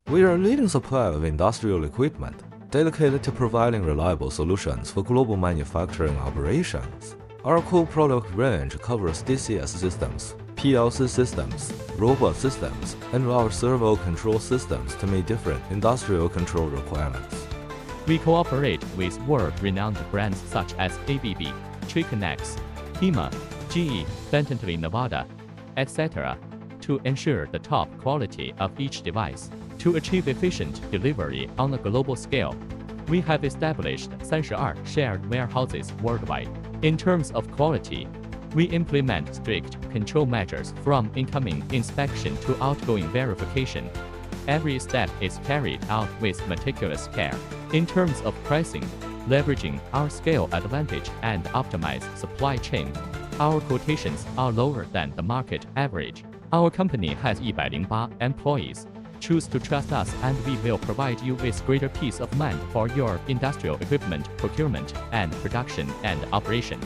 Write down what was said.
We are a leading supplier of industrial equipment, dedicated to providing reliable solutions for global manufacturing operations. Our core product range covers DCS systems, PLC systems, robot systems, and our servo control systems to meet different industrial control requirements. We cooperate with world-renowned brands such as ABB, Triconex, HIMA, GE, Bentley Nevada, etc., to ensure the top quality of each device. To achieve efficient delivery on a global scale, we have established 32 shared warehouses worldwide. In terms of quality, we implement strict control measures from incoming inspection to outgoing verification. Every step is carried out with meticulous care. In terms of pricing, leveraging our scale advantage and optimized supply chain, our quotations are lower than the market average. Our company has 108 employees. Choose to trust us and we will provide you with greater peace of mind for your industrial equipment procurement and production and operation.